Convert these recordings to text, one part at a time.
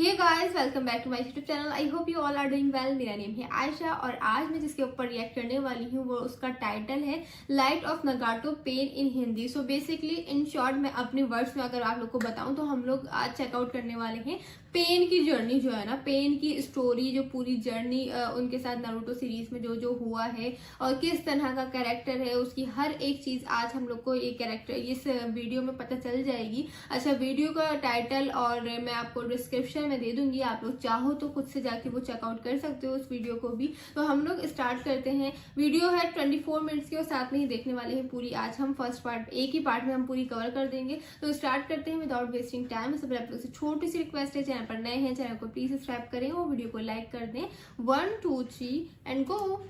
Hey guys, welcome back to my YouTube channel. I hope you all are doing well. मेरा name है आयशा और आज मैं जिसके ऊपर रिएक्ट करने वाली हूँ वो उसका टाइटल है light of Nagato Pain in Hindi. So basically in short मैं अपने वर्ड्स में अगर आप लोग को बताऊं तो हम लोग आज चेकआउट करने वाले हैं पेन की जर्नी, जो है ना, पेन की स्टोरी, जो पूरी जर्नी उनके साथ नारुतो सीरीज में जो जो हुआ है और किस तरह का कैरेक्टर है, उसकी हर एक चीज आज हम लोग को ये कैरेक्टर इस वीडियो में पता चल जाएगी। अच्छा, वीडियो का टाइटल और मैं आपको डिस्क्रिप्शन में दे दूंगी, आप लोग चाहो तो खुद से जाके वो चेकआउट कर सकते हो उस वीडियो को भी। तो हम लोग स्टार्ट करते हैं। वीडियो है 24 मिनट्स की और साथ में ही देखने वाले हैं पूरी। आज हम फर्स्ट पार्ट एक ही पार्ट में हम पूरी कवर कर देंगे। तो स्टार्ट करते हैं विदाउट वेस्टिंग टाइम। सबसे आप लोग से छोटी सी रिक्वेस्ट है, चैनल पर नए हैं चैनल को प्लीज सब्सक्राइब करें और वीडियो को लाइक कर दें। 1 2 3 एंड गो।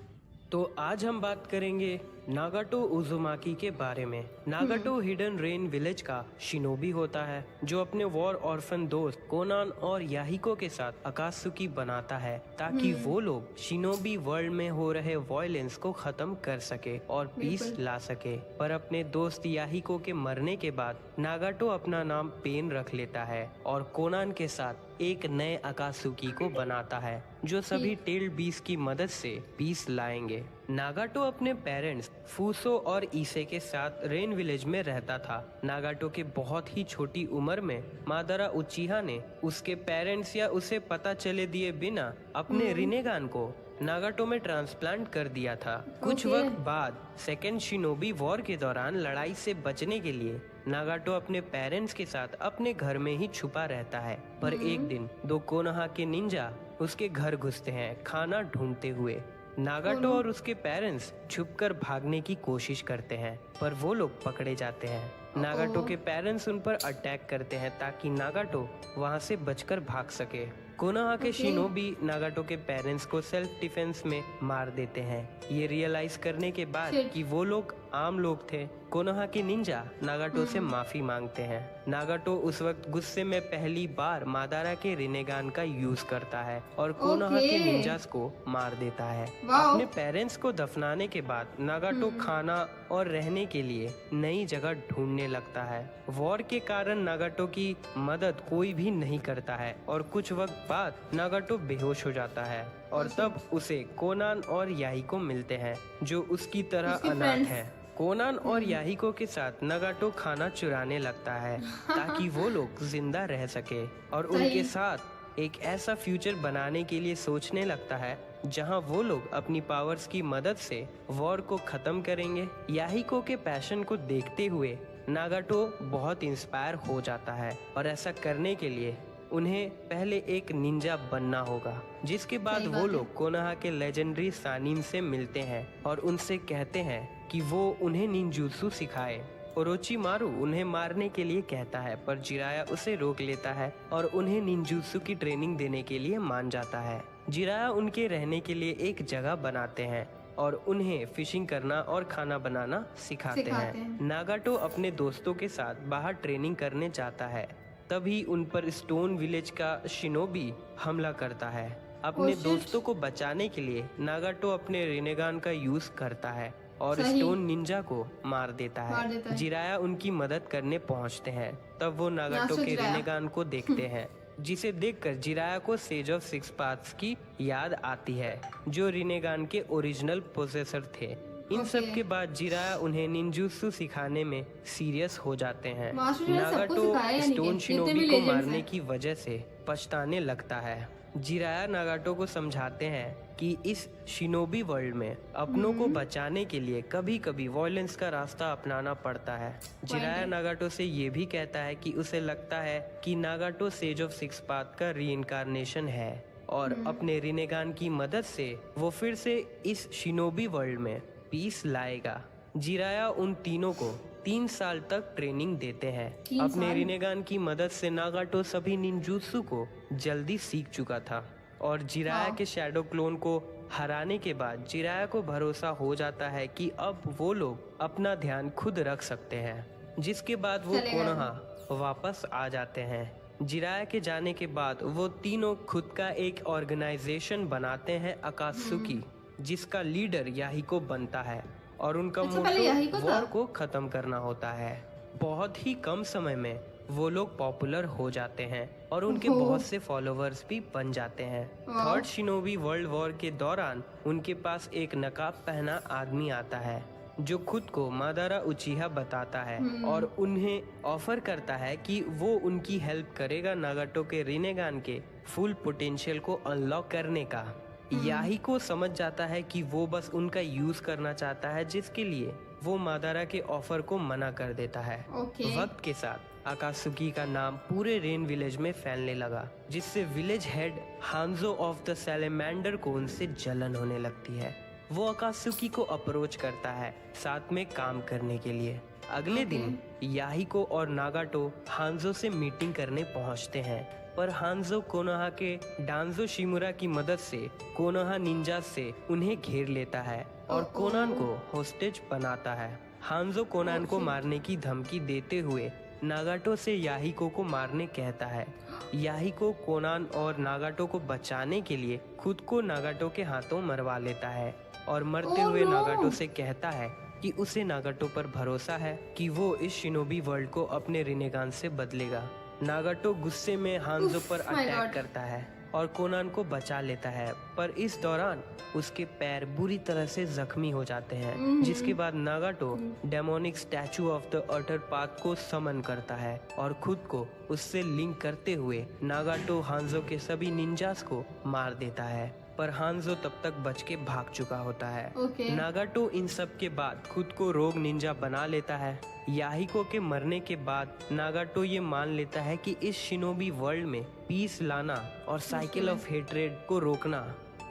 तो आज हम बात करेंगे नागाटो उजुमाकी के बारे में। नागाटो हिडन रेन विलेज का शिनोबी होता है जो अपने वॉर ऑर्फन दोस्त कोनान और याहिको के साथ अकात्सुकी बनाता है ताकि वो लोग शिनोबी वर्ल्ड में हो रहे वायलेंस को खत्म कर सके और पीस ला सके। पर अपने दोस्त याहिको के मरने के बाद नागाटो अपना नाम पेन रख लेता है और कोनान के साथ एक नए अकात्सुकी को बनाता है जो सभी टेल्ड बीस्ट की मदद से पीस लाएंगे। नागाटो अपने पेरेंट्स फूसो और ईसे के साथ रेन विलेज में रहता था। नागाटो के बहुत ही छोटी उम्र में मादारा उचिहा ने उसके पेरेंट्स या उसे पता चले दिए बिना अपने रिनेगान को नागाटो में ट्रांसप्लांट कर दिया था। कुछ वक्त बाद सेकेंड शिनोबी वॉर के दौरान लड़ाई से बचने के लिए नागाटो अपने पेरेंट्स के साथ अपने घर में ही छुपा रहता है। पर एक दिन दो कोनोहा के निंजा उसके घर घुसते हैं खाना ढूंढते हुए। नागाटो और उसके पेरेंट्स छुपकर भागने की कोशिश करते हैं पर वो लोग पकड़े जाते हैं। नागाटो के पेरेंट्स उन पर अटैक करते हैं ताकि नागाटो वहां से बचकर भाग सके। कोनोहा के शिनोबी नागाटो के पेरेंट्स को सेल्फ डिफेंस में मार देते हैं। ये रियलाइज करने के बाद कि वो लोग आम लोग थे, कोनोहा के निंजा नागाटो से माफी मांगते हैं। नागाटो उस वक्त गुस्से में पहली बार मादारा के रिनेगान का यूज करता है और कोनोहा के निंजास को मार देता है। अपने पेरेंट्स को दफनाने के बाद नागाटो खाना और रहने के लिए नई जगह ढूंढने लगता है। वॉर के कारण नागाटो की मदद कोई भी नहीं करता है और कुछ वक्त बाद नागाटो बेहोश हो जाता है और तब उसे कोनान और याहिको मिलते हैं जो उसकी तरह अनाथ हैं। कोनान और याहिको के साथ नागाटो खाना चुराने लगता है ताकि वो लोग जिंदा रह सके और उनके साथ एक ऐसा फ्यूचर बनाने के लिए सोचने लगता है जहां वो लोग अपनी पावर्स की मदद से वॉर को खत्म करेंगे। याहिको के पैशन को देखते हुए नागाटो बहुत इंस्पायर हो जाता है और ऐसा करने के लिए उन्हें पहले एक निंजा बनना होगा। जिसके बाद वो लोग कोनोहा के लेजेंडरी सानिन से मिलते हैं और उनसे कहते हैं कि वो उन्हें निंजुत्सु सिखाए। ओरोचिमारू उन्हें मारने के लिए कहता है पर जिराया उसे रोक लेता है और उन्हें निंजुत्सु की ट्रेनिंग देने के लिए मान जाता है। जिराया उनके रहने के लिए एक जगह बनाते हैं और उन्हें फिशिंग करना और खाना बनाना सिखाते हैं। नागाटो अपने दोस्तों के साथ बाहर ट्रेनिंग करने जाता है, तभी उन पर स्टोन विलेज का शिनोबी हमला करता है। अपने दोस्तों को बचाने के लिए नागाटो अपने रिनेगान का यूज करता है और स्टोन निंजा को मार देता है। जिराया उनकी मदद करने पहुंचते हैं। तब वो नागाटो के रिनेगान को देखते हैं जिसे देखकर जिराया को सेज ऑफ सिक्स पाथ्स की याद आती है जो रिनेगान के ओरिजिनल पोसेसर थे। इन सब के बाद जिराया उन्हें निंजुत्सु सिखाने में सीरियस हो जाते हैं। नागाटो स्टोन शिनोबी को मारने की वजह से पछताने लगता है। जिराया नागाटो को समझाते हैं कि इस शिनोबी वर्ल्ड में अपनों को बचाने के लिए कभी कभी वायलेंस का रास्ता अपनाना पड़ता है। जिराया नागाटो से ये भी कहता है कि उसे लगता है कि नागाटो सेज ऑफ सिक्स पाथ का रीइंकार्नेशन है और अपने रिनेगान की मदद से वो फिर से इस शिनोबी वर्ल्ड में पीस लाएगा। जिराया उन तीनों को 3 साल तक ट्रेनिंग देते हैं। अपने रिनेगान की मदद से नागाटो सभी निंजुत्सु को जल्दी सीख चुका था और जिराया के शैडो क्लोन को हराने के बाद जिराया को भरोसा हो जाता है कि अब वो लोग अपना ध्यान खुद रख सकते हैं। जिसके बाद वो कोनोहा वापस आ जाते हैं। जिराया के जाने के बाद वो तीनों खुद का एक ऑर्गेनाइजेशन बनाते हैं अकात्सुकी, जिसका लीडर याहिको बनता है और उनका मोटो वॉर को खत्म करना होता है। बहुत ही कम समय में वो लोग पॉपुलर हो जाते हैं और उनके ओहो। बहुत से फॉलोअर्स भी बन जाते हैं। वाह। थर्ड शिनोबी वर्ल्ड वॉर के दौरान उनके पास एक नकाब पहना आदमी आता है जो खुद को मादारा उचिहा बताता है और उन्हें ऑफर करता है कि वो उनकी हेल्प करेगा नागाटो के रिनेगान के फुल पोटेंशियल को अनलॉक करने का। याहिको समझ जाता है कि वो बस उनका यूज करना चाहता है, जिसके लिए वो मादारा के ऑफर को मना कर देता है। ओके। वक्त के साथ अकात्सुकी का नाम पूरे रेन विलेज में फैलने लगा, जिससे village head Hanzo of the salamander को उनसे जलन होने लगती है। वो अकात्सुकी को अप्रोच करता है साथ में काम करने के लिए। अगले दिन याहिको और नागाटो हांजो से मीटिंग करने पहुंचते हैं, पर हांजो कोनोहा के डांजो शिमुरा की मदद से कोनोहा निंजा से उन्हें घेर लेता है और कोनान को होस्टेज बनाता है। हांजो कोनान को मारने की धमकी देते हुए नागाटो से याहिको को मारने कहता है। याहिको कोनान और नागाटो को बचाने के लिए खुद को नागाटो के हाथों मरवा लेता है और मरते हुए नागाटो से कहता है कि उसे नागाटो पर भरोसा है कि वो इस शिनोबी वर्ल्ड को अपने रिनेगान से बदलेगा। नागाटो गुस्से में हांजो पर अटैक करता है और कोनान को बचा लेता है, पर इस दौरान उसके पैर बुरी तरह से जख्मी हो जाते हैं, जिसके बाद नागाटो demonic statue of the utter path को समन करता है और खुद को उससे लिंक करते हुए नागाटो हांजो के सभी निंजास को मार देता है, पर हांजो तब तक बच के भाग चुका होता है। नागाटो इन सब के बाद खुद को रोग निंजा बना लेता है। याहिको के मरने के बाद नागाटो ये मान लेता है कि इस शिनोबी वर्ल्ड में पीस लाना और साइकिल ऑफ हेट्रेड को रोकना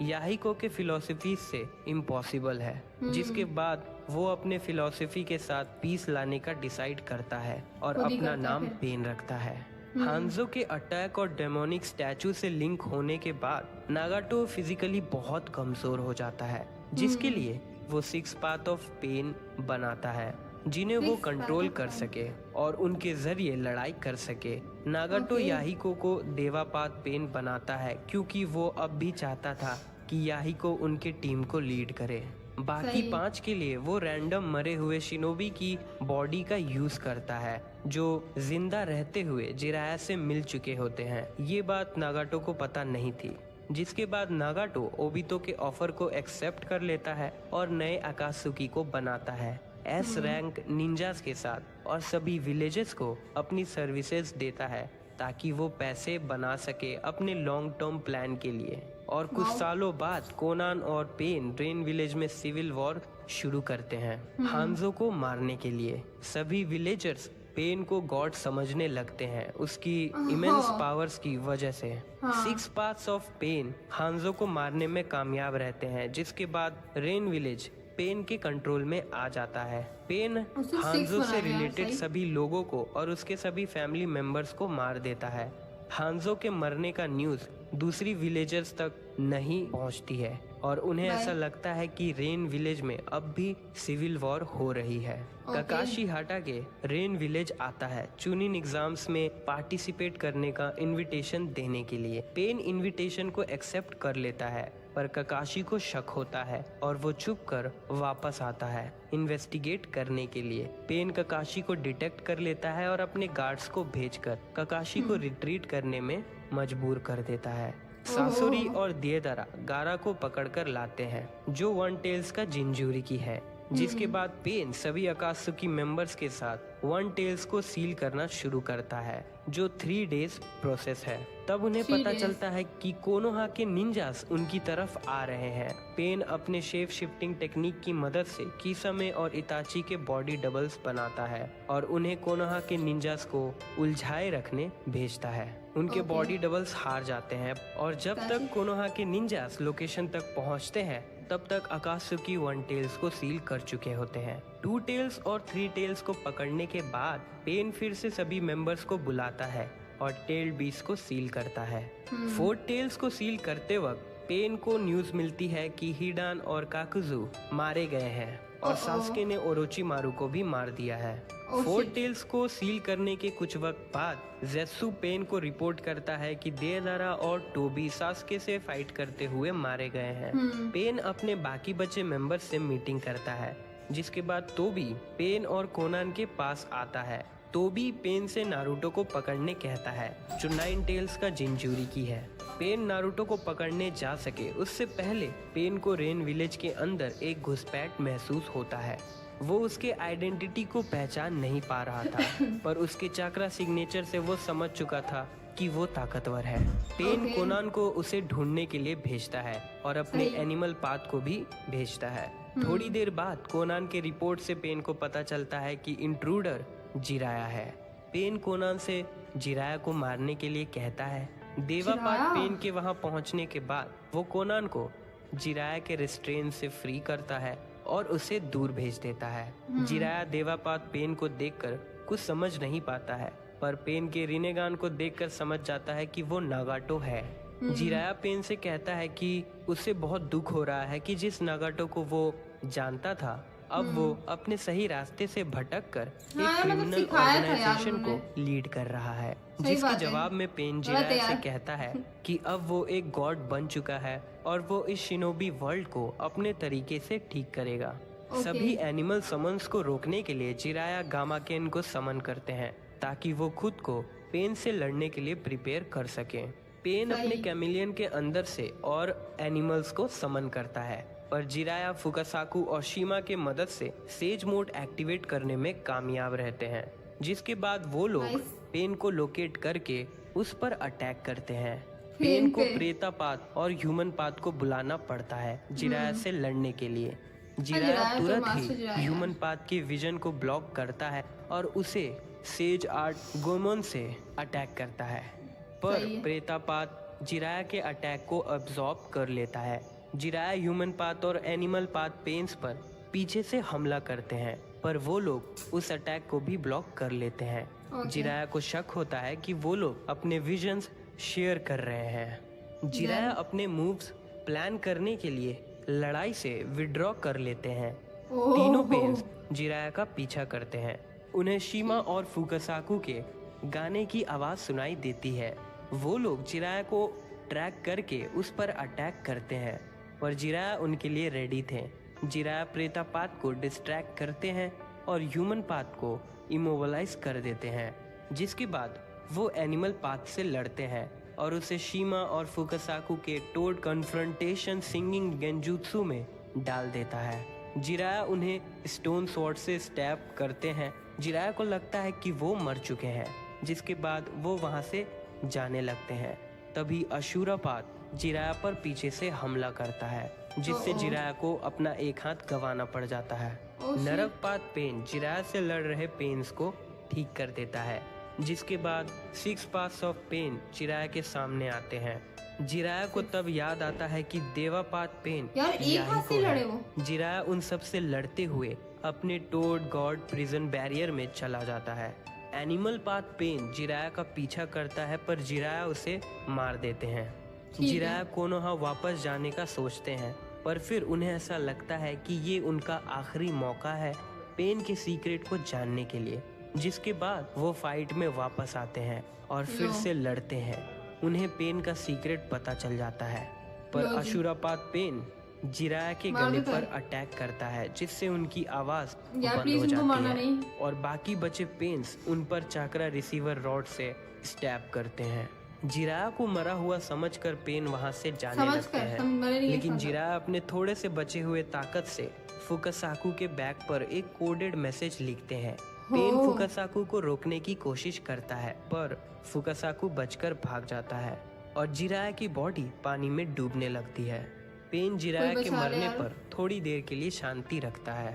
याहिको के फिलॉसफी से इम्पॉसिबल है, जिसके बाद वो अपने फिलॉसफी के साथ पीस लाने का डिसाइड करता है और अपना नाम पेन रखता है। हांजो के अटैक और डेमोनिक स्टैचू से लिंक होने के बाद नागाटो फिजिकली बहुत कमजोर हो जाता है, जिसके लिए वो 6 पाथ ऑफ पेन बनाता है, जिन्हें वो कंट्रोल कर सके और उनके जरिए लड़ाई कर सके। नागाटो याहिको को देवापात पेन बनाता है क्योंकि वो अब भी चाहता था कि याहिको उनके टीम को लीड करे। बाकी 5 के लिए वो रैंडम मरे हुए शिनोबी की बॉडी का यूज करता है जो जिंदा रहते हुए जिराया से मिल चुके होते हैं। ये बात नागाटो को पता नहीं थी, जिसके बाद नागाटो ओबितो के ऑफर को एक्सेप्ट कर लेता है और नए अकात्सुकी को बनाता है एस रैंक निंजास के साथ और सभी विलेजेस को अपनी सर्विसेज देता है ताकि वो पैसे बना सके अपने लॉन्ग टर्म प्लान के लिए। और कुछ सालों बाद कोनान और पेन रेन विलेज में सिविल वॉर शुरू करते हैं हांजो को मारने के लिए। सभी विलेजर्स पेन को गॉड समझने लगते हैं उसकी इमेंस पावर्स की वजह से। 6 पाथ्स ऑफ पेन हांजो को मारने में कामयाब रहते हैं, जिसके बाद रेन विलेज पेन के कंट्रोल में आ जाता है। पेन हांजो से रिलेटेड सभी लोगों को और उसके सभी फैमिली मेंबर्स को मार देता है। हांजो के मरने का न्यूज दूसरी विलेजर्स तक नहीं पहुंचती है और उन्हें ऐसा लगता है कि रेन विलेज में अब भी सिविल वॉर हो रही है। ककाशी हाटागे रेन विलेज आता है चुनिन एग्जाम्स में पार्टिसिपेट करने का इनविटेशन देने के लिए। पेन इनविटेशन को एक्सेप्ट कर लेता है, पर ककाशी को शक होता है और वो चुप कर वापस आता है इन्वेस्टिगेट करने के लिए। पेन ककाशी को डिटेक्ट कर लेता है और अपने गार्ड्स को भेजकर ककाशी को रिट्रीट करने में मजबूर कर देता है। सासुरी और दिएदारा गारा को पकड़कर लाते हैं जो वन टेल्स का जिंजूरी है, जिसके बाद पेन सभी अकात्सुकी मेंबर्स के साथ वन टेल्स को सील करना शुरू करता है जो 3 डेज प्रोसेस है। तब उन्हें पता चलता है कि कोनोहा के निंजास उनकी तरफ आ रहे हैं। पेन अपने शेप शिफ्टिंग टेक्निक की मदद से किसमे और इताची के बॉडी डबल्स बनाता है और उन्हें कोनोहा के निंजास को उलझाए रखने भेजता है। उनके बॉडी डबल्स हार जाते हैं और जब तक कोनोहा के निंजास लोकेशन तक पहुंचते हैं तब तक अकात्सुकी वन टेल्स को सील कर चुके होते हैं। 2 टेल्स और 3 टेल्स को पकड़ने के बाद पेन फिर से सभी मेंबर्स को बुलाता है और टेल बीस को सील करता है। 4 टेल्स को सील करते वक्त पेन को न्यूज मिलती है कि हिडान और काकुजू मारे गए हैं और सास्के ने ओरोचिमारू को भी मार दिया है। 4 टेल्स को सील करने के कुछ वक्त बाद जेत्सु पेन को रिपोर्ट करता है कि देदारा और टोबी सास्के से फाइट करते हुए मारे गए हैं। पेन अपने बाकी बचे मेंबर्स से मीटिंग करता है, जिसके बाद टोबी पेन और कोनान के पास आता है तो भी पेन से नारुतो को पकड़ने कहता है, जो 9 टेल्स का जिंजूरिकी है। पेन नारुतो को पकड़ने जा सके उससे पहले पेन को रेन विलेज के अंदर एक घुसपैठ महसूस होता है। वो उसके आइडेंटिटी को पहचान नहीं पा रहा था, पर उसके चाक्रा सिग्नेचर से वो समझ चुका था कि वो ताकतवर है। पेन कोनान को उसे ढूंढने के लिए भेजता है और अपने एनिमल पाथ को भी भेजता है। थोड़ी देर बाद कोनान के रिपोर्ट से पेन को पता चलता है कि इंट्रूडर जिराया है। पेन कोनान से जिराया को मारने के लिए कहता है। देवापात पेन के वहां पहुंचने के बाद वो कोनान को जिराया के रिस्ट्रेन से फ्री करता है और उसे दूर भेज देता है। जिराया देवापात पेन को देखकर कुछ समझ नहीं पाता है, पर पेन के रिनेगान को देखकर समझ जाता है कि वो नागाटो है। जिराया पेन से कहता है कि उसे बहुत दुख हो रहा है कि जिस नागाटो को वो जानता था अब वो अपने सही रास्ते से भटक कर एक क्रिमिनल ऑर्गेनाइजेशन को लीड कर रहा है। जिसके जवाब में पेन जिराया से कहता है कि अब वो एक गॉड बन चुका है और वो इस शिनोबी वर्ल्ड को अपने तरीके से ठीक करेगा। सभी एनिमल समन्स को रोकने के लिए जिराया गामाकेन को समन करते हैं ताकि वो खुद को पेन से लड़ने के लिए प्रिपेयर कर सके। पेन अपने कैमिलियन के अंदर से और एनिमल्स को समन करता है, पर जिराया फुकासाकु और शीमा के मदद से सेज मोड एक्टिवेट करने में कामयाब रहते हैं। जिसके बाद वो लोग पेन को लोकेट करके उस पर अटैक करते हैं। पेन को प्रेता पात और ह्यूमन पात को बुलाना पड़ता है जिराया से लड़ने के लिए। जिराया तुरंत ही ह्यूमन पात के विजन को ब्लॉक करता है और उसे सेज आर्ट गोमोन से अटैक करता है, पर प्रेतापात जिराया के अटैक को अब्सॉर्ब कर लेता है। जिराया ह्यूमन पाथ और एनिमल पाथ पेन्स पर पीछे से हमला करते हैं, पर वो लोग उस अटैक को भी ब्लॉक कर लेते हैं। जिराया को शक होता है कि वो लोग अपने विजन्स शेयर कर रहे हैं। जिराया अपने मूव्स प्लान करने के लिए लड़ाई से विड्रॉ कर लेते हैं। तीनों पेन्स जिराया का पीछा करते हैं। उन्हें शीमा और फुकासाकु के गाने की आवाज सुनाई देती है। वो लोग जिराया को ट्रैक करके उस पर अटैक करते हैं, पर जिराया उनके लिए रेडी थे। जिराया प्रेतापात को डिस्ट्रैक्ट करते हैं और ह्यूमन पाथ को इमोबलाइज कर देते हैं। जिसके बाद वो एनिमल पाथ से लड़ते हैं और उसे शीमा और फुकासाकु के टोड कन्फ्रंटेशन सिंगिंग गेंजुत्सु में डाल देता है। जिराया उन्हें स्टोन स्वॉर्ड से स्टैब करते हैं। जिराया को लगता है कि वो मर चुके हैं, जिसके बाद वो वहां से जाने लगते हैं। तभी अशुरापात जिराया पर पीछे से हमला करता है, जिससे जिराया को अपना एक हाथ गंवाना पड़ जाता है। नरकपात पेन जिराया से लड़ रहे पेन्स को ठीक कर देता है, जिसके बाद 6 पाथ्स ऑफ पेन जिराया के सामने आते हैं। जिराया को तब याद आता है कि देवापात पेन याहिको है। जिराया उन सब से लड़ते हुए अपने टोड गॉड प्रिजन बैरियर में चला जाता है। एनिमल पाथ पेन जिराया का पीछा करता है, पर जिराया उसे मार देते हैं। जिराया कोनोहा वापस जाने का सोचते हैं, पर फिर उन्हें ऐसा लगता है कि ये उनका आखिरी मौका है पेन के सीक्रेट को जानने के लिए। जिसके बाद वो फाइट में वापस आते हैं और फिर से लड़ते हैं। उन्हें पेन का सीक्रेट पता चल जाता है, पर अशुरापात पेन जिराया के गले पर अटैक करता है, जिससे उनकी आवाज बंद हो जाती है और बाकी बचे पेन्स उन पर चाक्रा रिसीवर रॉड से स्टैब करते हैं। जिराया को मरा हुआ समझकर पेन वहां से जाने लगते हैं, लेकिन जिराया अपने थोड़े से बचे हुए ताकत से फुकासाकु के बैग पर एक कोडेड मैसेज लिखते हैं। पेन फुकासाकु को रोकने की कोशिश करता है, पर फुकासाकु बचकर भाग जाता है और जिराया की बॉडी पानी में डूबने लगती है। पेन जिराया के मरने पर थोड़ी देर के लिए शांति रखता है।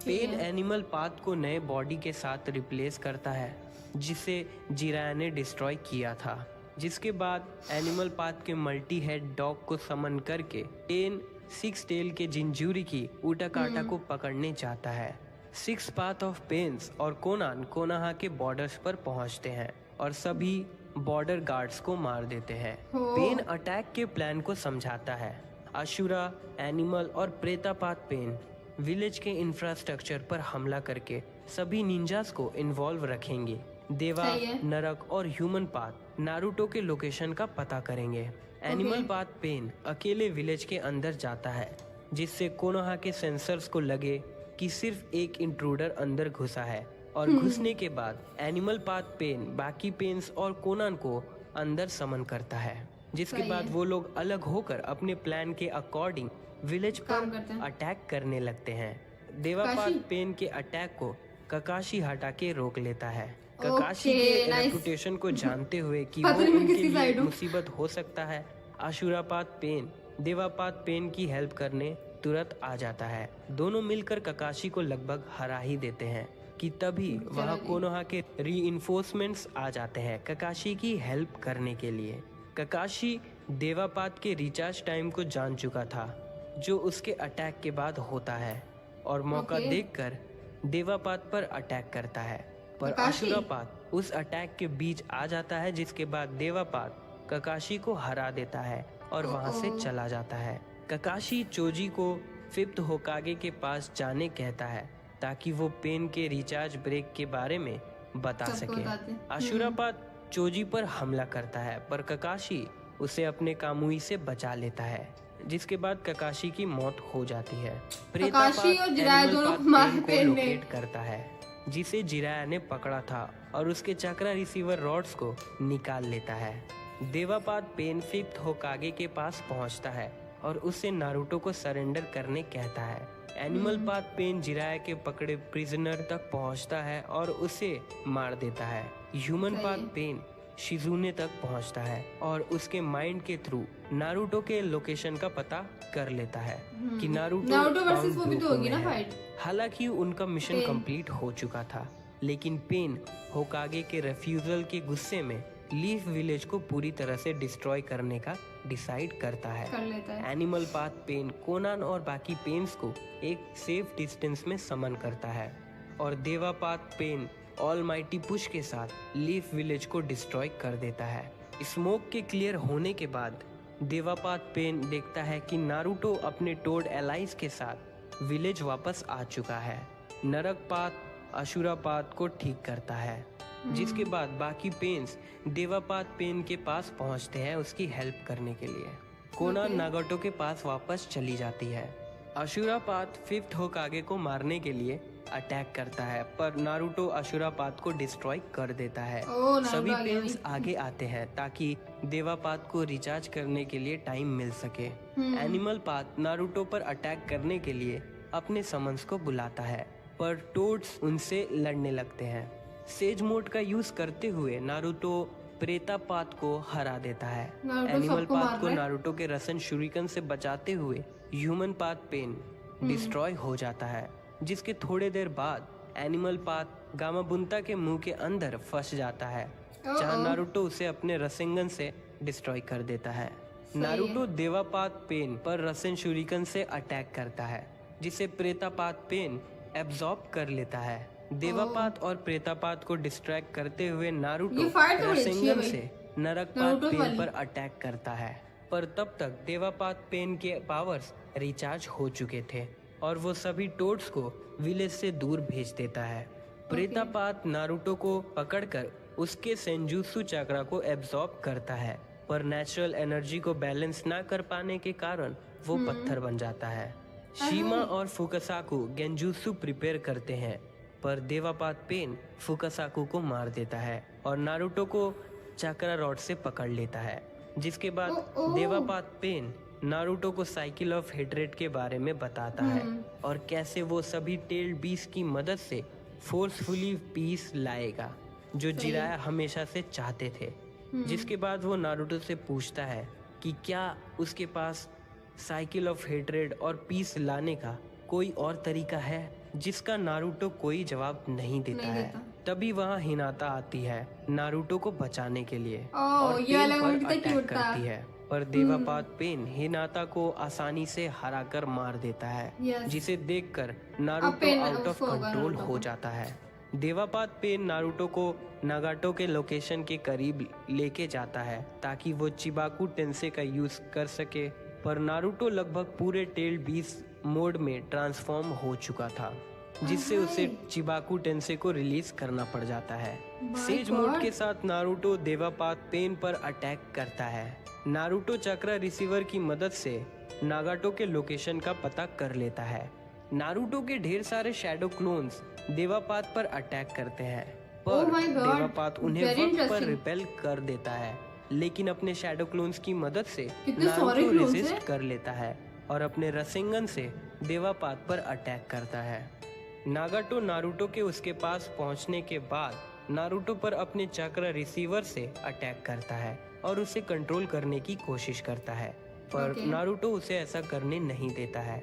पेन एनिमल पाथ को नए बॉडी के साथ रिप्लेस करता है, जिसे जिराया ने डिस्ट्रॉय किया था। जिसके बाद एनिमल पाथ के मल्टी हेड डॉग को समन करके पेन 6 टेल के जिंजूरिकी उटाकाटा को पकड़ने जाता है। 6 पाथ ऑफ पेन्स और कोनान कोनोहा के बॉर्डर्स पर पहुंचते हैं और सभी बॉर्डर गार्ड्स को मार देते हैं। पेन अटैक के प्लान को समझाता है। अशुरा, एनिमल और प्रेतापात पेन विलेज के इंफ्रास्ट्रक्चर पर हमला करके सभी निंजास को इन्वॉल्व रखेंगे। देवा, नरक और ह्यूमन पाथ नारुतो के लोकेशन का पता करेंगे। एनिमल पाथ पेन अकेले विलेज के अंदर जाता है, जिससे कोनोहा के सेंसर्स को लगे कि सिर्फ एक इंट्रूडर अंदर घुसा है। और घुसने के बाद एनिमल पाथ पेन बाकी पेन्स और कोनान को अंदर समन करता है, जिसके सही बाद है। वो लोग अलग होकर अपने प्लान के अकॉर्डिंग विलेज काम पर करते हैं। अटैक करने लगते हैं। देवापात काशी? पेन के अटैक को ककाशी हटा के रोक लेता है। ककाशी के Okay, nice. रेपुटेशन को जानते हुए कि पता वो नहीं मैं उनके किसकी लिए side हूँ। मुसीबत हो सकता है, अशुरापात पेन देवापात पेन की हेल्प करने तुरंत आ जाता है। दोनों मिलकर ककाशी को लगभग हरा ही देते हैं कि तभी वहाँ जी। कोनोहा के रीइंफोर्समेंट्स आ जाते हैं ककाशी की हेल्प करने के लिए। ककाशी देवापात के रिचार्ज टाइम को जान चुका था जो उसके अटैक के बाद होता है और मौका Okay. देखकर देवापात पर अटैक करता है, पर ककाशी? अशुरापात उस अटैक के बीच आ जाता है, जिसके बाद देवापात ककाशी को हरा देता है और वहां से ओह। चला जाता है। ककाशी चोजी को फिफ्थ होकागे के पास जाने कहता है ताकि वो पेन के रिचार्ज ब्रेक के बारे में बता सबको सके। बताते हैं। अशुरापात चोजी पर हमला करता है, पर ककाशी उसे अपने कामुई से बचा लेता है, जिसके बाद ककाशी की मौत हो जाती है। ककाशी और जिराया एनिमल दोनों पाथ मारे पेन को पेन ने। लोकेट करता है, जिसे जिराया ने पकड़ा था और उसके चक्रा रिसीवर रॉड्स को निकाल लेता है। देवापात पेन फिफ्थ होकागे के पास पहुंचता है और उससे नारुतो को सरेंडर करने कहता है। एनिमल पाथ पेन जिराया के पकड़े प्रिजनर तक पहुंचता है और उसे मार देता है। ह्यूमन सही पाथ है। पेन शिजुने तक पहुंचता है और उसके माइंड के थ्रू नारुतो के लोकेशन का पता कर लेता है कि नारुतो वर्सेस वो भी तो माउंट होगी ना ब्लू में है। फाइट। हालांकि उनका मिशन पेन। कंप्लीट हो चुका था, लेकिन पेन होकागे के रेफ्यूजल के गुस्से में लीफ विलेज को पूरी तरह से डिस्ट्रॉय करने का डिसाइड करता है। कर लेता है। एनिमल पाथ पेन कोनान और बाकी पेन्स को एक सेफ डिस्टेंस में समन करता है और देवापात पेन ऑलमाइटी पुश के साथ लीफ विलेज को डिस्ट्रॉय कर देता है। स्मोक के क्लियर होने के बाद देवापात पेन देखता है कि नारुतो अपने टोड एलाइज के साथ विलेज वापस आ चुका है। नरकपात अशुरापात को ठीक करता है, जिसके बाद बाकी पेन्स देवापात पेन के पास पहुंचते हैं उसकी हेल्प करने के लिए। Connon Okay. नागाटो के पास वापस चली जाती है। अशुरापात फिफ्थ होकागे को मारने के लिए अटैक करता है, पर नारुतो अशुरापात को डिस्ट्रॉय कर देता है। ओह, नारुतो सभी आ गया पेन्स भाई। आगे आते हैं ताकि देवापात को रिचार्ज करने के लिए टाइम मिल सके। एनिमल पाथ नारुतो पर अटैक करने के लिए अपने समन्स को बुलाता है, पर टोड्स उनसे लड़ने लगते हैं। सेज मोड का यूज करते हुए नारुतो प्रेतापात को हरा देता है। नारुतो एनिमल सबको मार पाथ को रहा है। नारुतो के रसन शुरिकन से बचाते हुए ह्यूमन पाथ पेन डिस्ट्रॉय हो जाता है, जिसके थोड़े देर बाद एनिमल पाथ गामाबुंता के मुंह के अंदर फंस जाता है, जहां नारुतो उसे अपने रसेंगन से डिस्ट्रॉय कर देता है। नारुतो देवापात पेन पर रसन शुरिकन से अटैक करता है, जिसे प्रेतापात पेन एब्जॉर्ब कर लेता है। देवापात और प्रेतापात को डिस्ट्रैक्ट करते हुए नारुतो ये फाइट तो बड़ी अच्छी है रसेंगन भाई। से नरकपात नारुतो पेन वाली। पर अटैक करता है, पर तब तक देवापात पेन के पावर्स रिचार्ज हो चुके थे और वो सभी टोड्स को विलेज से दूर भेज देता है। प्रेतापात नारुतो को पकड़कर उसके सेंजुत्सु चक्रा को एब्जॉर्ब करता है, पर नेचुरल एनर्जी को बैलेंस ना कर पाने के कारण वो पत्थर बन जाता है। शीमा और फुकासाकु गेंजुत्सु प्रिपेयर करते हैं, पर देवापात पेन फुकासाकु को मार देता है और नारुतो को चक्रा रॉड से पकड़ लेता है, जिसके बाद देवापात पेन नारुतो को साइकिल ऑफ हेट्रेड के बारे में बताता है और कैसे वो सभी टेल्ड बीस्ट की मदद से फोर्सफुली पीस लाएगा, जो जिराया हमेशा से चाहते थे। जिसके बाद वो नारुतो से पूछता है कि क्या उसके पास साइकिल ऑफ हेट्रेड और पीस लाने का कोई और तरीका है, जिसका नारुतो कोई जवाब नहीं देता है। तभी वहाँ हिनाता आती है नारुतो को बचाने के लिए और ये पेन वाला पर कितना अटैक cute था। करती है, पर देवापात पेन हिनाता को आसानी से हराकर मार देता है, Yes. जिसे देखकर अब नारुतो पेन आउट ऑफ उसको होगा कंट्रोल नारुतो हो को। जाता है। देवापात पेन नारुतो को नागाटो के लोकेशन के करीब लेके जाता है ताकि वो चिबाकू टेंसे का यूज कर सके, पर नारुतो लगभग पूरे टेल बीस्ट मोड में ट्रांसफॉर्म हो चुका था, जिससे उसे चिबाकू टेंसे को रिलीज करना पड़ जाता है। सेज मोड के साथ नारुतो देवापात पेन पर अटैक करता है। नारुतो चक्रा रिसीवर की मदद से नागाटो के लोकेशन का पता कर लेता है। नारुतो के ढेर सारे शैडो क्लोन्स देवापात पर अटैक करते हैं, Oh पर my God, देवापात उन्हें very वक्त पर interesting. रिपेल कर देता है, लेकिन अपने शैडो क्लोन्स की मदद से कितने सारे नारुतो clones रेजिस्ट हैं? कर लेता है और अपने रसेंगन से देवापात पर अटैक करता है। नागाटो नारुतो के उसके पास पहुंचने के बाद नारुतो पर अपने चक्र रिसीवर से अटैक करता है और उसे कंट्रोल करने की कोशिश करता है, पर Okay. नारुतो उसे ऐसा करने नहीं देता है।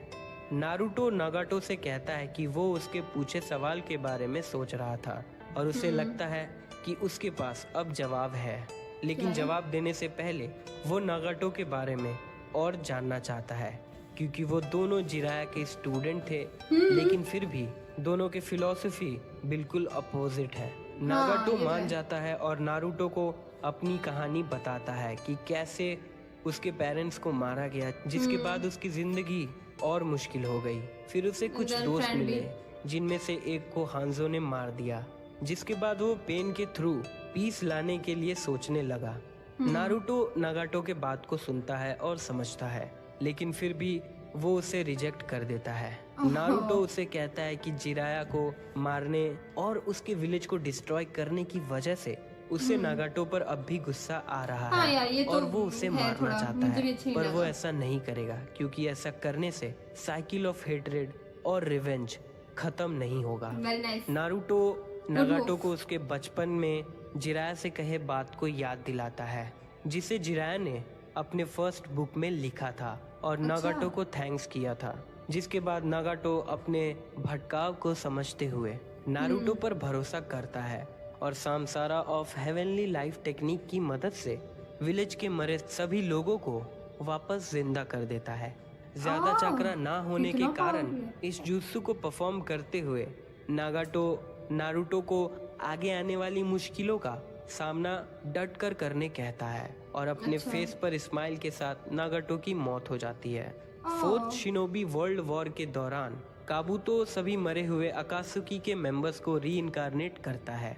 नारुतो नागाटो से कहता है कि वो उसके पूछे सवाल के बारे में सोच रहा था और उसे लगता है कि उसके पास अब जवाब है, लेकिन क्या है? जवाब देने से पहले वो नागाटो के बारे में और जानना चाहता है, क्योंकि वो दोनों जिराया के स्टूडेंट थे, लेकिन फिर भी दोनों के फिलॉसफी बिल्कुल अपोजिट है। नागाटो ये मान है। जाता है और नारुतो को अपनी कहानी बताता है कि कैसे उसके पेरेंट्स को मारा गया, जिसके बाद उसकी जिंदगी और मुश्किल हो गई। फिर उसे कुछ then दोस्त friend भी। मिले, जिनमें से एक को हांजो ने मार दिया, जिसके बाद वो पेन के थ्रू पीस लाने के लिए सोचने लगा। नारुतो नागाटो के बात को सुनता है और समझता है, लेकिन फिर भी वो उसे रिजेक्ट कर देता है। नारुतो उसे कहता है कि जिराया को मारने और उसके विलेज को डिस्ट्रॉय करने की वजह से उसे नागाटो पर अब भी गुस्सा आ रहा हाँ है यार, ये तो और वो उसे है मारना थोड़ा, चाहता मुझे भी है, अच्छा नहीं पर वो लगा। ऐसा नहीं करेगा, क्योंकि ऐसा करने से साइकिल ऑफ हेट्रेड और रिवेंज खत्म नहीं होगा। Very nice. नारुतो नागाटो को उसके बचपन में जिराया से कहे बात को याद दिलाता है, जिसे जिराया ने अपने फर्स्ट बुक में लिखा था और नागाटो को थैंक्स किया था, जिसके बाद नागाटो अपने भटकाव को समझते हुए नारुतो पर भरोसा करता है और सामसारा ऑफ हेवनली लाइफ टेक्निक की मदद से विलेज के मरे सभी लोगों को वापस जिंदा कर देता है। ज्यादा चक्रा ना होने के कितना कारण powerful इस जुत्सु को परफॉर्म करते हुए नागाटो नारुतो को आगे आने वाली मुश्किलों का सामना डट कर करने कहता है और अपने फेस पर स्माइल के साथ नागाटो की मौत हो जाती है। फोर्थ शिनोबी वर्ल्ड वॉर के दौरान काबुतो सभी मरे हुए अकात्सुकी के मेंबर्स को री इनकारनेट करता है।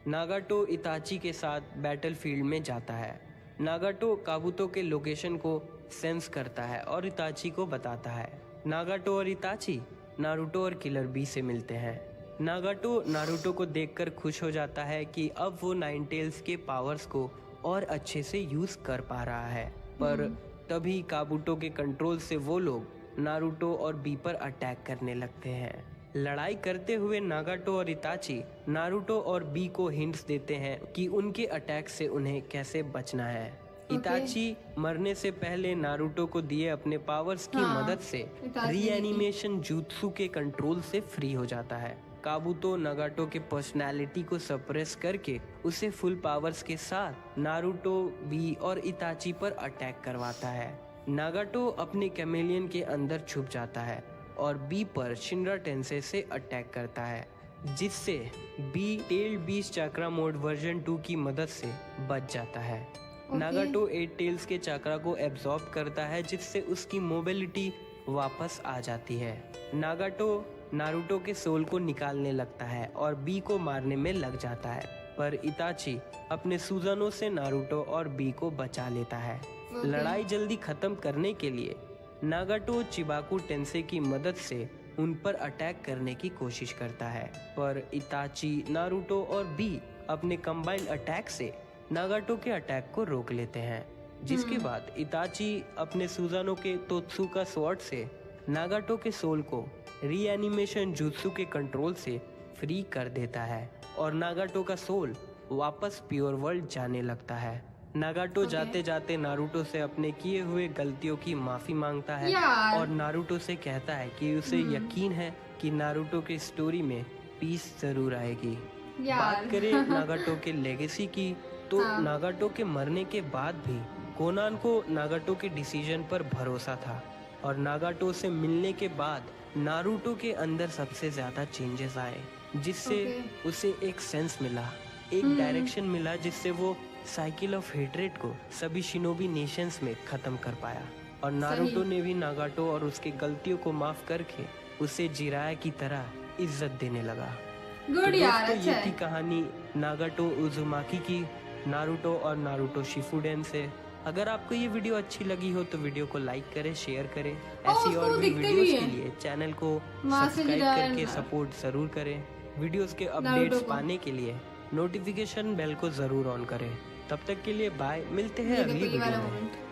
नागाटो इताची के साथ बैटलफील्ड में जाता है। नागाटो काबुतो के लोकेशन को सेंस करता है और इताची को बताता है। नागाटो और इताची नारुतो और किलर बी से मिलते हैं। नागाटो नारुतो को देखकर खुश हो जाता है कि अब वो नाइन टेल्स के पावर्स को और अच्छे से यूज कर पा रहा है, पर तभी काबुतो के कंट्रोल से वो लोग नारुतो और बी पर अटैक करने लगते हैं। लड़ाई करते हुए नागाटो और इताची नारुतो और बी को हिंट्स देते हैं कि उनके अटैक से उन्हें कैसे बचना है। इताची मरने से पहले नारुतो को दिए अपने पावर्स की मदद से रीएनिमेशन जुत्सु के कंट्रोल से फ्री हो जाता है। काबुतो नागाटो के पर्सनालिटी को सप्रेस करके उसे फुल पावर्स के साथ नारुतो, बी और इताची पर अटैक करवाता है। नागाटो अपने कैमेलियन के अंदर छुप जाता है और बी पर शिनरा टेंसे से अटैक करता है, जिससे बी टेल्ड बीस्ट चक्रा मोड वर्जन 2 की मदद से बच जाता है। नागाटो 8 टेल्स के चक्रा को एब्जॉर्ब करता है, जिससे उसकी मोबिलिटी वापस आ जाती है। नागाटो नारुतो के सोल को निकालने लगता है और बी को मारने में लग जाता है, पर इताची अपने सुजानो से नारुतो और बी को बचा लेता है। लड़ाई जल्दी खत्म करने के लिए नागाटो चिबाकू टेंसे की मदद से उन पर अटैक करने की कोशिश करता है, पर इताची, नारुतो और बी अपने कंबाइंड अटैक से नागाटो के अटैक को रोक लेते हैं, जिसके बाद इताची अपने सुजानो के तोत्सुका स्वॉर्ड से नागाटो के सोल को रीएनिमेशन जुत्सु के कंट्रोल से फ्री कर देता है और नागाटो का सोल वापस प्योर वर्ल्ड जाने लगता है। नागाटो जाते जाते नारुतो से अपने किए हुए गलतियों की माफी मांगता है और नारुतो से कहता है कि उसे यकीन है कि नारुतो की स्टोरी में पीस जरूर आएगी। बात करें नागाटो के लेगेसी की, तो नागाटो के मरने के बाद भी कोनान को नागाटो के डिसीजन पर भरोसा था और नागाटो से मिलने के बाद नारुतो के अंदर सबसे ज्यादा चेंजेस आए, जिससे उसे एक सेंस मिला, एक डायरेक्शन मिला, जिससे वो साइकिल ऑफ हेट्रेड को सभी शिनोबी नेशंस में खत्म कर पाया। और नारुतो ने भी नागाटो और उसके गलतियों को माफ करके उसे जिराया की तरह इज्जत देने लगा। गुड यार, तो अच्छा ये थी कहानी नागाटो उजुमाकी की, नारुतो और नारुतो शिफुडेन से। अगर आपको ये वीडियो अच्छी लगी हो तो वीडियो को लाइक करें, शेयर करें। ऐसी उसको और भी दिखते भी वीडियोस हैं। के लिए चैनल को माँ से सब्सक्राइब जुड़ा करके है। सपोर्ट जरूर करें। वीडियोस के नारुतो अपडेट्स को। पाने के लिए नोटिफिकेशन बेल को जरूर ऑन करें। तब तक के लिए बाय, मिलते हैं ये अगली देखो ये वाला वीडियो में। मोमेंट।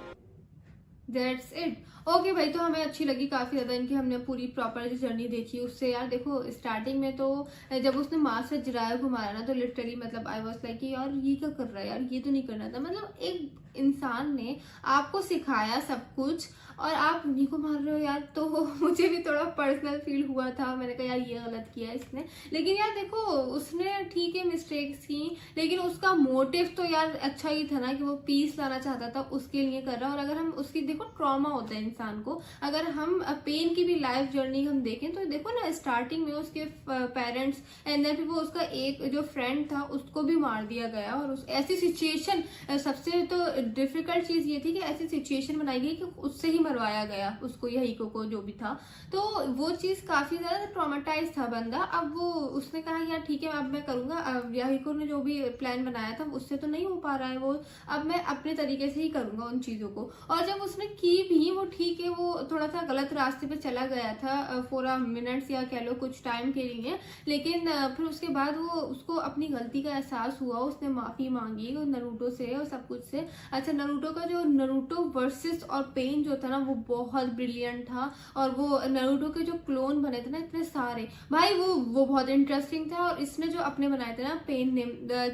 That's it. ओके भाई, तो हमें अच्छी लगी काफी ज्यादा इनकी, हमने पूरी प्रॉपर जो जर्नी देखी उससे। यार देखो स्टार्टिंग में तो जब उसने माँ से जिराया को मारा ना, तो लिटरली मतलब आई वाज लाइक यार ये क्या कर रहा है यार, ये तो नहीं करना था। मतलब एक इंसान ने आपको सिखाया सब कुछ और आप उन्हीं को मार रहे हो यार। तो मुझे भी थोड़ा पर्सनल फील हुआ था, मैंने कहा यार ये गलत किया इसने। लेकिन यार देखो उसने ठीक है मिस्टेक्स की, लेकिन उसका मोटिव तो यार अच्छा ही था ना, कि वो पीस लाना चाहता था, उसके लिए कर रहा। और अगर हम उसकी देखो ट्रॉमा होता है इंसान को, अगर हम पेन की भी लाइफ जर्नी हम देखें तो देखो ना, स्टार्टिंग में उसके पेरेंट्स एंड देन फिर वो उसका एक जो फ्रेंड था उसको भी मार दिया गया। और उस ऐसी सिचुएशन, सबसे तो डिफिकल्ट चीज ये थी कि ऐसी सिचुएशन बनाई गई कि उससे ही मरवाया गया उसको, यहीको को जो भी था। तो वो चीज काफी ज्यादा ट्रॉमेटाइज था बंदा। अब वो उसने कहा यार ठीक है अब मैं करूंगा, अब यहीको ने जो भी प्लान बनाया था उससे तो नहीं हो पा रहा है वो, अब मैं अपने तरीके से ही करूंगा उन चीजों को। और जब उसने की भी, वो ठीक है वो थोड़ा सा गलत रास्ते पे चला गया था फॉर अ मिनट्स या कह लो कुछ टाइम के लिए, लेकिन फिर उसके बाद वो उसको अपनी गलती का एहसास हुआ, उसने माफी मांगी नरूटो से और सब कुछ से। अच्छा, नरूटो का जो नरूटो वर्सेस और पेन जो था ना वो बहुत ब्रिलियंट था। और वो नरूटो के जो क्लोन बने थे ना इतने सारे, भाई वो बहुत इंटरेस्टिंग था। और इसने जो अपने बनाए थे ना पेन ने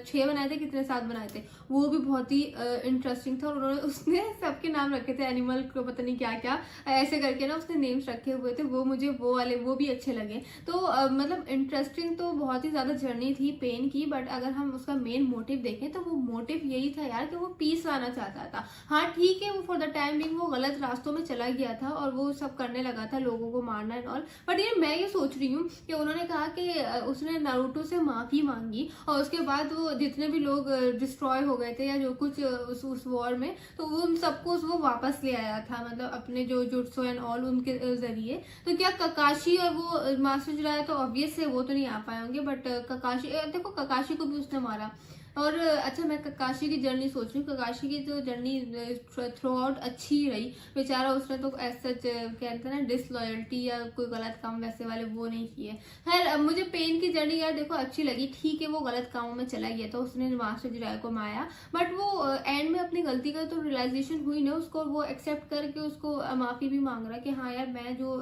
6 बनाए थे, कितने 7 बनाए थे, वो भी बहुत ही इंटरेस्टिंग था। और उन्होंने उसने सबके नाम रखे थे, एनिमल को पता नहीं क्या क्या ऐसे करके ना उसने नेम्स रखे हुए थे। वो मुझे वो वाले वो भी अच्छे लगे। तो मतलब इंटरेस्टिंग तो बहुत ही ज्यादा जर्नी थी पेन की। बट अगर हम उसका मेन मोटिव देखें तो वो मोटिव यही था यार कि वो पीस लाना चाहता था। हाँ ठीक है, वो फॉर द टाइम बिंग वो गलत रास्तों में चला गया था और वो सब करने लगा था, लोगों को मारना एंड ऑल। बट ये मैं ये सोच रही हूँ कि उन्होंने कहा कि उसने नारुतो से माफी मांगी और उसके बाद वो जितने भी लोग डिस्ट्रॉय हो गए थे या जो कुछ उस वॉर में, तो वो उन सबको वो वापस ले आया था, मतलब अपने जो जुट्सो एंड ऑल उनके जरिए। तो क्या ककाशी और वो मास्टर जिराया तो ऑब्वियस है वो तो नहीं आ पाए होंगे, बट ककाशी देखो ककाशी को भी उसने मारा। और अच्छा, मैं ककाशी की जर्नी सोच रही हूँ, ककाशी की तो जर्नी थ्रू आउट अच्छी ही रही। बेचारा उसने तो ऐसा कहते हैं ना डिसलॉयल्टी या कोई गलत काम वैसे वाले वो नहीं किए। खैर मुझे पेन की जर्नी यार देखो अच्छी लगी। ठीक है वो गलत कामों में चला गया था, उसने मास्टर जिराय को मारा, बट वो एंड में अपनी गलती का तो रियलाइजेशन हुई ना उसको, वो एक्सेप्ट करके उसको माफी भी मांग रहा कि हाँ यार मैं जो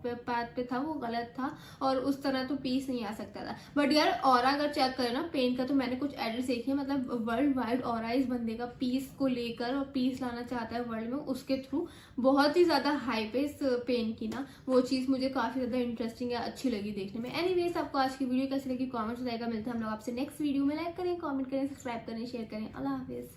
पाथ पे था वो गलत था और उस तरह तो पीस नहीं आ सकता था। बट यार और अगर चेक करें ना पेन का, तो मैंने कुछ एड्रेस देखिए, मतलब वर्ल्ड वाइड और इस बंदे का पीस को लेकर और पीस लाना चाहता है वर्ल्ड में, उसके थ्रू बहुत ही ज्यादा हाइप है इस पेन की ना। वो चीज मुझे काफी ज्यादा इंटरेस्टिंग है, अच्छी लगी देखने में। एनीवेज आपको आज की वीडियो कैसी लगी कमेंट्स बताइएगा। मिलते हैं हम लोग आपसे नेक्स्ट वीडियो में। लाइक करें, कमेंट करें, सब्सक्राइब करें, शेयर करें। अल्लाह हाफिज।